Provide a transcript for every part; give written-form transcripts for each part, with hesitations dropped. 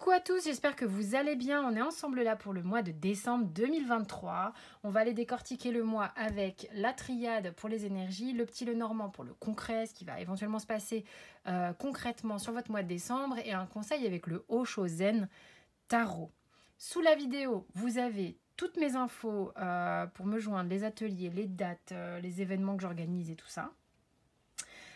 Coucou à tous, j'espère que vous allez bien. On est ensemble là pour le mois de décembre 2023. On va aller décortiquer le mois avec la triade pour les énergies, le petit le normand pour le concret, ce qui va éventuellement se passer concrètement sur votre mois de décembre et un conseil avec le Osho Zen Tarot. Sous la vidéo, vous avez toutes mes infos pour me joindre, les ateliers, les dates, les événements que j'organise et tout ça.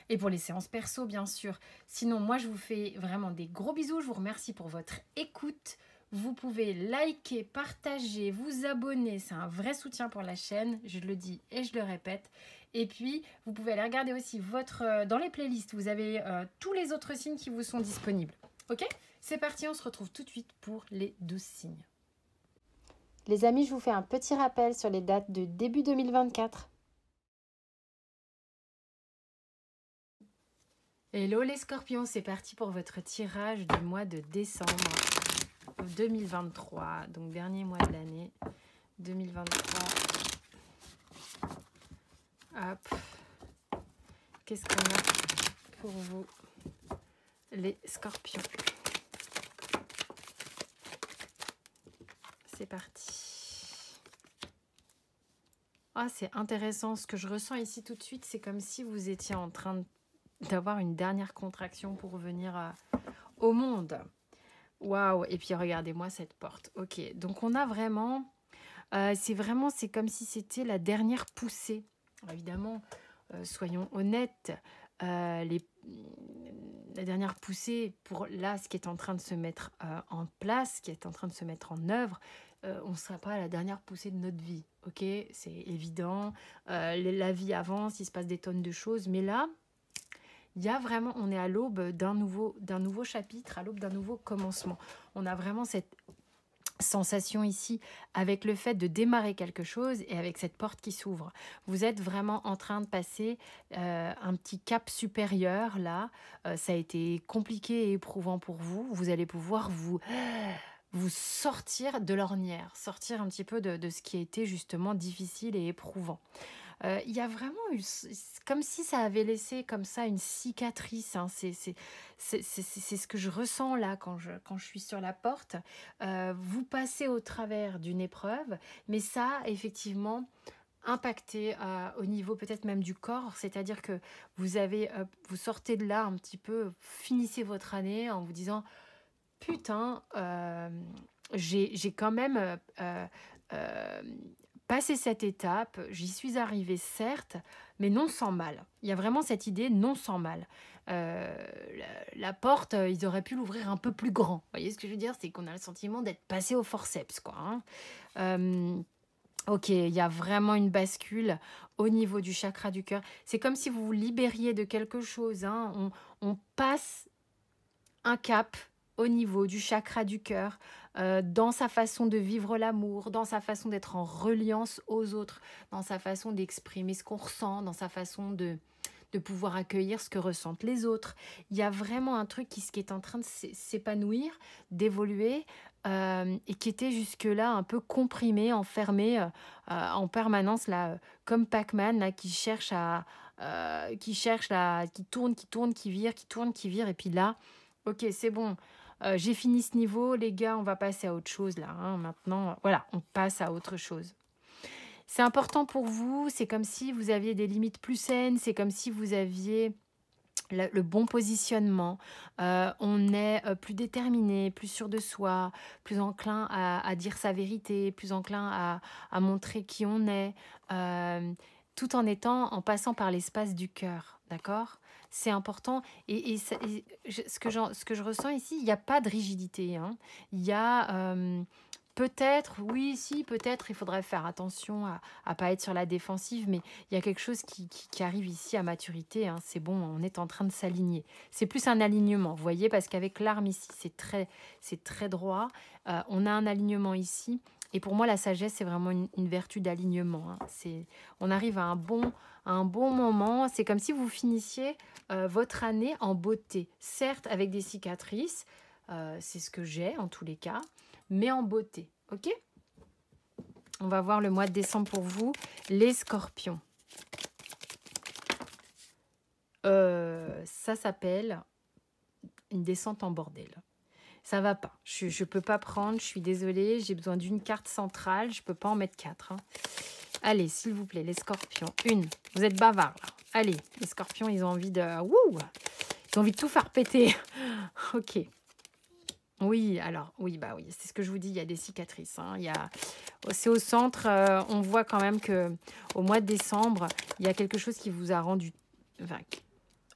Et pour les séances perso, bien sûr. Sinon, moi, je vous fais vraiment des gros bisous. Je vous remercie pour votre écoute. Vous pouvez liker, partager, vous abonner. C'est un vrai soutien pour la chaîne. Je le dis et je le répète. Et puis, vous pouvez aller regarder aussi dans les playlists. Vous avez tous les autres signes qui vous sont disponibles. Ok? C'est parti, on se retrouve tout de suite pour les 12 signes. Les amis, je vous fais un petit rappel sur les dates de début 2024. Hello les scorpions, c'est parti pour votre tirage du mois de décembre 2023, donc dernier mois de l'année 2023. Hop, qu'est-ce qu'on a pour vous les scorpions? C'est parti. Ah, c'est intéressant, ce que je ressens ici tout de suite, c'est comme si vous étiez en train d'avoir une dernière contraction pour revenir au monde. Waouh! Et puis regardez-moi cette porte. Ok, donc on a vraiment, c'est comme si c'était la dernière poussée. Alors, évidemment, soyons honnêtes, la dernière poussée pour là, ce qui est en train de se mettre en place, ce qui est en train de se mettre en œuvre, on ne sera pas à la dernière poussée de notre vie. Ok, c'est évident. La vie avance, il se passe des tonnes de choses, mais là, il y a vraiment, on est à l'aube d'un nouveau chapitre, à l'aube d'un nouveau commencement. On a vraiment cette sensation ici avec le fait de démarrer quelque chose et avec cette porte qui s'ouvre. Vous êtes vraiment en train de passer un petit cap supérieur là. Ça a été compliqué et éprouvant pour vous. Vous allez pouvoir vous sortir de l'ornière, sortir un petit peu de ce qui a été justement difficile et éprouvant. Il y a vraiment eu, comme si ça avait laissé comme ça une cicatrice, hein. C'est ce que je ressens là quand je suis sur la porte. Vous passez au travers d'une épreuve, mais ça a effectivement impacté au niveau peut-être même du corps, c'est-à-dire que vous sortez de là un petit peu, finissez votre année en vous disant putain, j'ai quand même passé cette étape, j'y suis arrivée certes, mais non sans mal. Il y a vraiment cette idée non sans mal. La porte, ils auraient pu l'ouvrir un peu plus grand. Vous voyez ce que je veux dire? C'est qu'on a le sentiment d'être passé au forceps, quoi, hein. Ok, il y a vraiment une bascule au niveau du chakra du cœur. C'est comme si vous vous libériez de quelque chose, hein. On passe un cap au niveau du chakra du cœur, dans sa façon de vivre l'amour, dans sa façon d'être en reliance aux autres, dans sa façon d'exprimer ce qu'on ressent, dans sa façon de pouvoir accueillir ce que ressentent les autres. Il y a vraiment un truc qui est en train de s'épanouir, d'évoluer, et qui était jusque-là un peu comprimé, enfermé en permanence, là, comme Pac-Man, là, qui tourne, qui vire, et puis là, ok, c'est bon. J'ai fini ce niveau, les gars, on va passer à autre chose là, hein. Maintenant, voilà, on passe à autre chose. C'est important pour vous, c'est comme si vous aviez des limites plus saines, c'est comme si vous aviez le bon positionnement. On est plus déterminé, plus sûr de soi, plus enclin à dire sa vérité, plus enclin à montrer qui on est, tout en passant par l'espace du cœur, d'accord? C'est important. Ce que je ressens ici, il n'y a pas de rigidité, hein. Il y a peut-être, oui, si, peut-être, il faudrait faire attention à ne pas être sur la défensive, mais il y a quelque chose qui arrive ici à maturité, hein. C'est bon, on est en train de s'aligner. C'est plus un alignement, vous voyez, parce qu'avec l'arme ici, c'est très droit. On a un alignement ici. Et pour moi, la sagesse, c'est vraiment une vertu d'alignement, hein. On arrive à un bon moment. C'est comme si vous finissiez votre année en beauté. Certes, avec des cicatrices, c'est ce que j'ai en tous les cas, mais en beauté. Ok? On va voir le mois de décembre pour vous, les scorpions. Ça s'appelle une descente en bordel. Ça va pas. Je ne peux pas prendre, je suis désolée. J'ai besoin d'une carte centrale. Je ne peux pas en mettre 4. Hein. Allez, s'il vous plaît, les scorpions. Une. Vous êtes bavards, là. Allez, les scorpions, ils ont envie de... Wouh! Ils ont envie de tout faire péter. Ok. Oui, alors, oui, bah oui, c'est ce que je vous dis, il y a des cicatrices. Hein. C'est au centre, on voit quand même que au mois de décembre, il y a quelque chose qui vous a rendu... Enfin,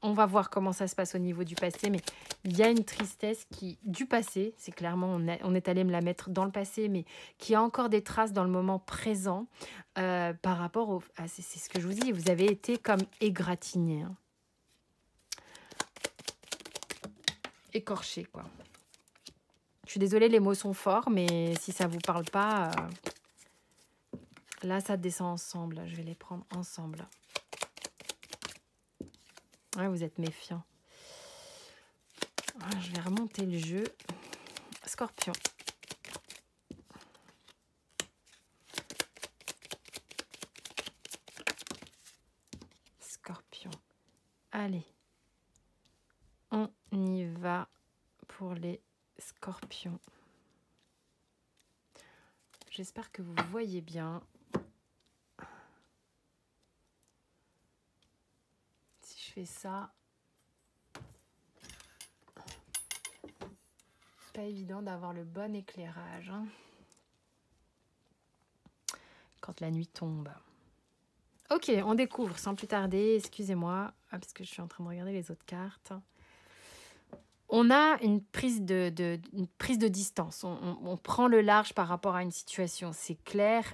on va voir comment ça se passe au niveau du passé, mais il y a une tristesse du passé, c'est clairement, on est allé me la mettre dans le passé, mais qui a encore des traces dans le moment présent par rapport au... c'est ce que je vous dis, vous avez été comme égratigné. Hein. Écorché, quoi. Je suis désolée, les mots sont forts, mais si ça ne vous parle pas, là, ça descend ensemble. Je vais les prendre ensemble. Ouais, vous êtes méfiants. Je vais remonter le jeu. Scorpion. Scorpion. Allez. On y va pour les scorpions. J'espère que vous voyez bien. Si je fais ça, pas évident d'avoir le bon éclairage hein, quand la nuit tombe. Ok, on découvre sans plus tarder. Excusez-moi, parce que je suis en train de regarder les autres cartes. On a une prise de distance. On prend le large par rapport à une situation. C'est clair.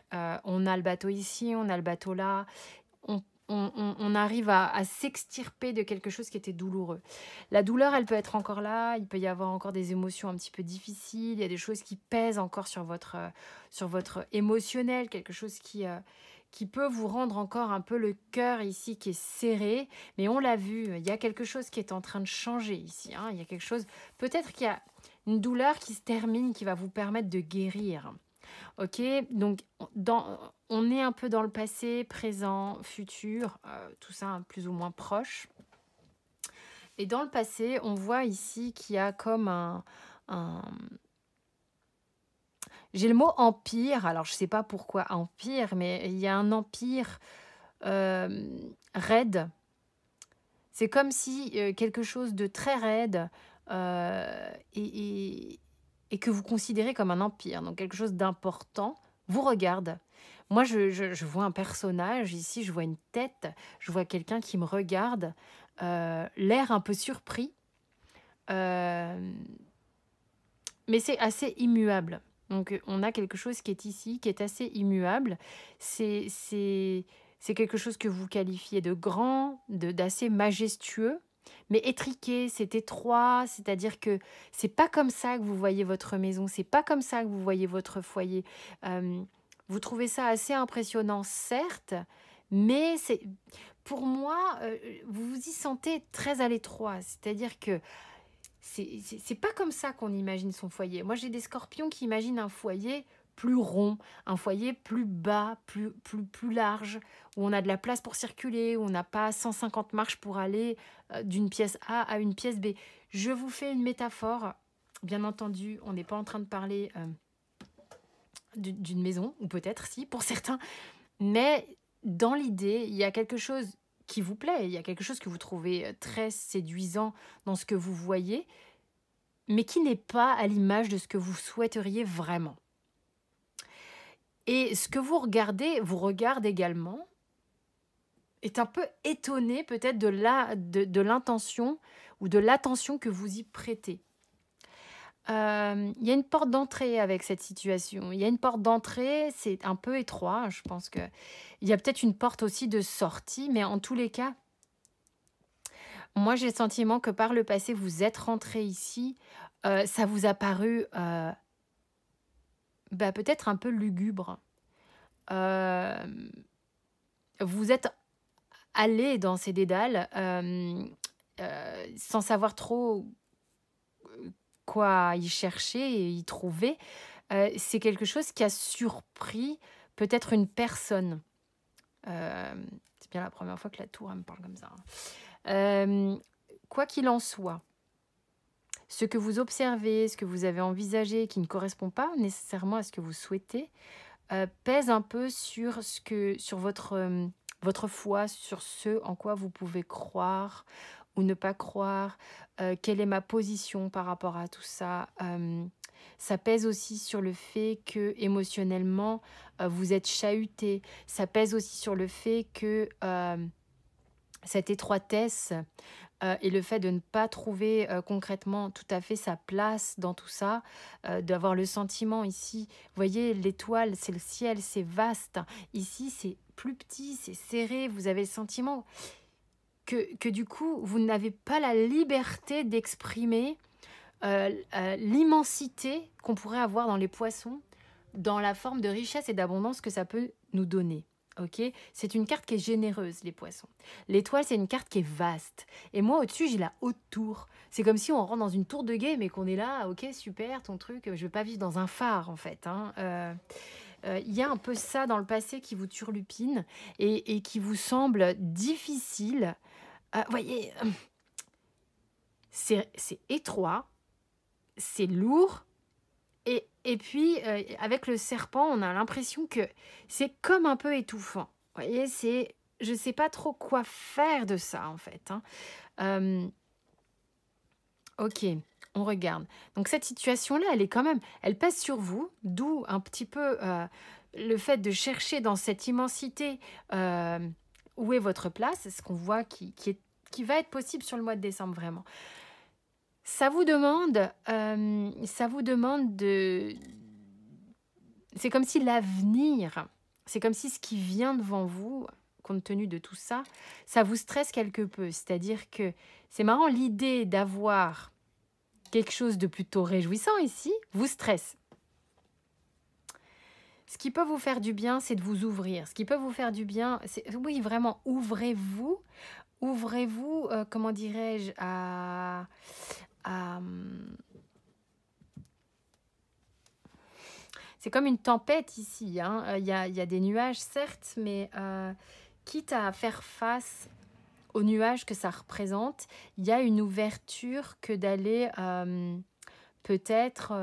On a le bateau ici, on a le bateau là. On arrive à s'extirper de quelque chose qui était douloureux. La douleur, elle peut être encore là. Il peut y avoir encore des émotions un petit peu difficiles. Il y a des choses qui pèsent encore sur votre émotionnel. Quelque chose qui peut vous rendre encore un peu le cœur ici qui est serré. Mais on l'a vu, il y a quelque chose qui est en train de changer ici. Hein. Il y a quelque chose, peut-être qu'il y a une douleur qui se termine, qui va vous permettre de guérir. Ok, donc on est un peu dans le passé, présent, futur, tout ça hein, plus ou moins proche. Et dans le passé, on voit ici qu'il y a comme j'ai le mot empire, alors je ne sais pas pourquoi empire, mais il y a un empire raide. C'est comme si quelque chose de très raide et que vous considérez comme un empire, donc quelque chose d'important, vous regarde. Moi, je vois un personnage, ici, je vois une tête, je vois quelqu'un qui me regarde, l'air un peu surpris, mais c'est assez immuable. Donc, on a quelque chose qui est ici, qui est assez immuable. C'est quelque chose que vous qualifiez de grand, d'assez majestueux, mais étriqué, c'est étroit, c'est-à-dire que c'est pas comme ça que vous voyez votre maison, c'est pas comme ça que vous voyez votre foyer. Vous trouvez ça assez impressionnant, certes, mais pour moi, vous vous y sentez très à l'étroit, c'est-à-dire que c'est pas comme ça qu'on imagine son foyer. Moi, j'ai des scorpions qui imaginent un foyer plus rond, un foyer plus bas, plus large, où on a de la place pour circuler, où on n'a pas 150 marches pour aller d'une pièce A à une pièce B. Je vous fais une métaphore. Bien entendu, on n'est pas en train de parler d'une maison, ou peut-être si, pour certains. Mais dans l'idée, il y a quelque chose qui vous plaît, il y a quelque chose que vous trouvez très séduisant dans ce que vous voyez, mais qui n'est pas à l'image de ce que vous souhaiteriez vraiment. Et ce que vous regarde également, est un peu étonné peut-être de l'intention ou de l'attention que vous y prêtez. Il y a une porte d'entrée avec cette situation. Il y a une porte d'entrée, c'est un peu étroit. Je pense qu'il y a peut-être une porte aussi de sortie, mais en tous les cas, moi j'ai le sentiment que par le passé, vous êtes rentré ici, ça vous a paru peut-être un peu lugubre. Vous êtes allé dans ces dédales sans savoir trop quoi y chercher et y trouver. C'est quelque chose qui a surpris peut-être une personne. C'est bien la première fois que la tour elle me parle comme ça. Quoi qu'il en soit, ce que vous observez, ce que vous avez envisagé, qui ne correspond pas nécessairement à ce que vous souhaitez, pèse un peu sur, sur votre foi, sur ce en quoi vous pouvez croire ou ne pas croire, quelle est ma position par rapport à tout ça. Ça pèse aussi sur le fait que émotionnellement, vous êtes chahuté. Ça pèse aussi sur le fait que cette étroitesse et le fait de ne pas trouver concrètement tout à fait sa place dans tout ça, d'avoir le sentiment ici, vous voyez, l'étoile, c'est le ciel, c'est vaste. Ici, c'est plus petit, c'est serré. Vous avez le sentiment que du coup, vous n'avez pas la liberté d'exprimer l'immensité qu'on pourrait avoir dans les poissons, dans la forme de richesse et d'abondance que ça peut nous donner. Ok, c'est une carte qui est généreuse, les poissons. L'étoile, c'est une carte qui est vaste. Et moi, au-dessus, j'ai la haute tour. C'est comme si on rentre dans une tour de guet, mais qu'on est là, ok, super, ton truc, je ne veux pas vivre dans un phare, en fait. Il y a un peu ça dans le passé qui vous turlupine et qui vous semble difficile. Voyez, c'est étroit, c'est lourd. Et puis, avec le serpent, on a l'impression que c'est comme un peu étouffant. Vous voyez, je ne sais pas trop quoi faire de ça, en fait. Ok, on regarde. Donc, cette situation-là, elle est quand même... Elle pèse sur vous, d'où un petit peu le fait de chercher dans cette immensité où est votre place. C'est ce qu'on voit qui va être possible sur le mois de décembre, vraiment. Ça vous demande de... C'est comme si l'avenir, c'est comme si ce qui vient devant vous, compte tenu de tout ça, ça vous stresse quelque peu. C'est-à-dire que c'est marrant, l'idée d'avoir quelque chose de plutôt réjouissant ici, vous stresse. Ce qui peut vous faire du bien, c'est de vous ouvrir. Ce qui peut vous faire du bien, c'est... Oui, vraiment, ouvrez-vous. Ouvrez-vous, comment dirais-je, c'est comme une tempête ici, hein. Y a des nuages, certes, mais quitte à faire face aux nuages que ça représente, il y a une ouverture que d'aller peut-être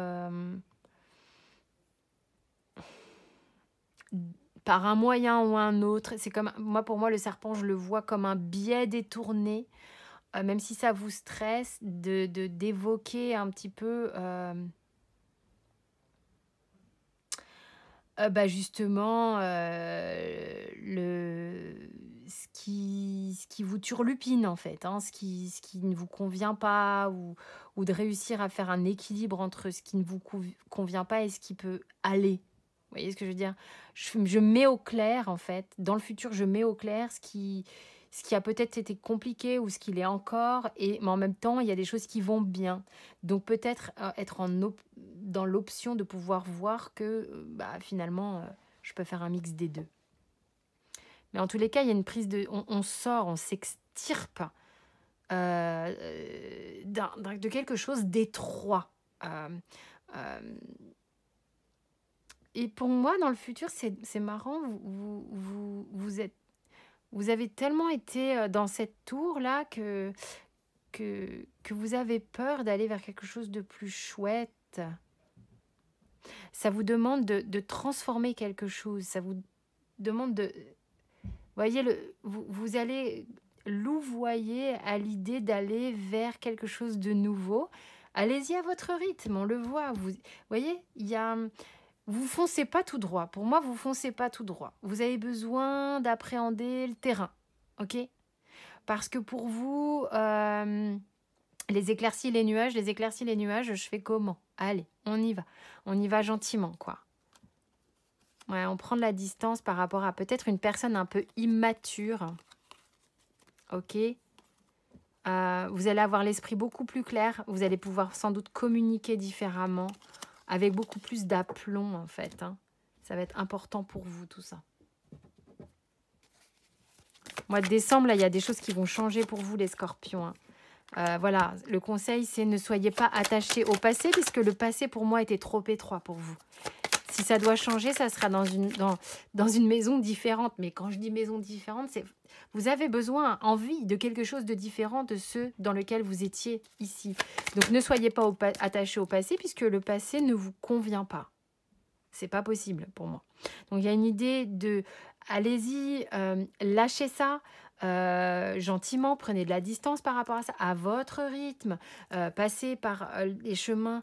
par un moyen ou un autre. C'est comme pour moi, le serpent, je le vois comme un biais détourné. Même si ça vous stresse, d'évoquer un petit peu justement ce qui vous turlupine en fait, hein, ce qui ne vous convient pas, ou de réussir à faire un équilibre entre ce qui ne vous convient pas et ce qui peut aller. Vous voyez ce que je veux dire? Je mets au clair en fait, dans le futur je mets au clair ce qui a peut-être été compliqué ou ce qu'il est encore, mais en même temps, il y a des choses qui vont bien. Donc peut-être être dans l'option de pouvoir voir que finalement, je peux faire un mix des deux. Mais en tous les cas, il y a une prise de... On sort, on s'extirpe de quelque chose d'étroit. Et pour moi, dans le futur, c'est marrant, vous avez tellement été dans cette tour-là que vous avez peur d'aller vers quelque chose de plus chouette. Ça vous demande de transformer quelque chose. Ça vous demande de... Voyez, vous allez louvoyer à l'idée d'aller vers quelque chose de nouveau. Allez-y à votre rythme, on le voit. Vous voyez, il y a... Vous foncez pas tout droit. Pour moi, vous foncez pas tout droit. Vous avez besoin d'appréhender le terrain, ok? Parce que pour vous, les éclaircies, les nuages, je fais comment? Allez, on y va. On y va gentiment, quoi. Ouais, on prend de la distance par rapport à peut-être une personne un peu immature, ok? Vous allez avoir l'esprit beaucoup plus clair. Vous allez pouvoir sans doute communiquer différemment, avec beaucoup plus d'aplomb, en fait. Hein. Ça va être important pour vous, tout ça. Mois de décembre, là, il y a des choses qui vont changer pour vous, les scorpions. Hein. Voilà, le conseil, c'est ne soyez pas attachés au passé, puisque le passé, pour moi, était trop étroit pour vous. Si ça doit changer, ça sera dans une maison différente. Mais quand je dis maison différente, c'est vous avez besoin, envie de quelque chose de différent de ce dans lequel vous étiez ici. Donc ne soyez pas attaché au passé puisque le passé ne vous convient pas. C'est pas possible pour moi. Donc il y a une idée de allez-y, lâchez ça. Gentiment, prenez de la distance par rapport à ça, à votre rythme, passez par les chemins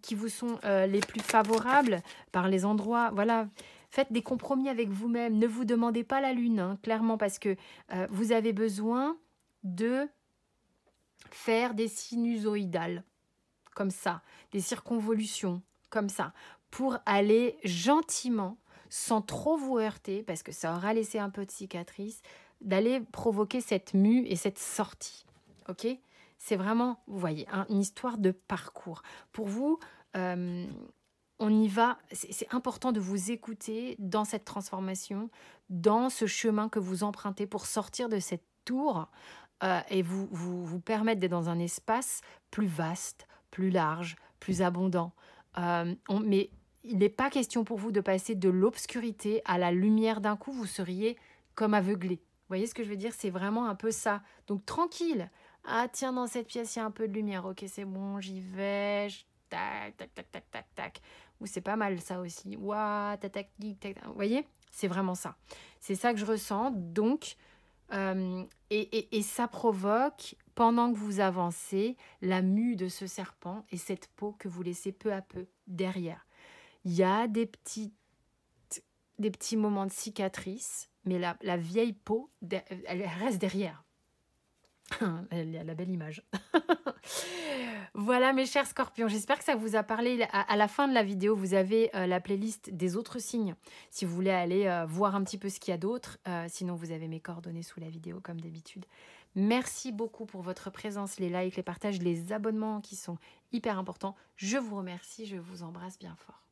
qui vous sont les plus favorables, par les endroits, voilà, faites des compromis avec vous-même, ne vous demandez pas la lune, hein, clairement, parce que vous avez besoin de faire des sinusoïdales, comme ça, des circonvolutions, comme ça, pour aller gentiment, sans trop vous heurter, parce que ça aura laissé un peu de cicatrice, d'aller provoquer cette mue et cette sortie. Ok? C'est vraiment, vous voyez, une histoire de parcours. Pour vous, on y va. C'est important de vous écouter dans cette transformation, dans ce chemin que vous empruntez pour sortir de cette tour et vous permettre d'être dans un espace plus vaste, plus large, plus abondant. Mais il n'est pas question pour vous de passer de l'obscurité à la lumière d'un coup. Vous seriez comme aveuglé. Vous voyez ce que je veux dire? C'est vraiment un peu ça. Donc, tranquille. Ah, tiens, dans cette pièce, il y a un peu de lumière. Ok, c'est bon, j'y vais. Tac, tac, tac, tac, tac, tac. Ou c'est pas mal, ça aussi. Ouah, tac, tac, tac, tac. Vous voyez? C'est vraiment ça. C'est ça que je ressens. Donc, et ça provoque, pendant que vous avancez, la mue de ce serpent et cette peau que vous laissez peu à peu derrière. Il y a des petits moments de cicatrice, mais la vieille peau, elle reste derrière. Elle a la belle image. Voilà mes chers scorpions, j'espère que ça vous a parlé. À la fin de la vidéo, vous avez la playlist des autres signes. Si vous voulez aller voir un petit peu ce qu'il y a d'autre, sinon vous avez mes coordonnées sous la vidéo comme d'habitude. Merci beaucoup pour votre présence, les likes, les partages, les abonnements qui sont hyper importants. Je vous remercie, je vous embrasse bien fort.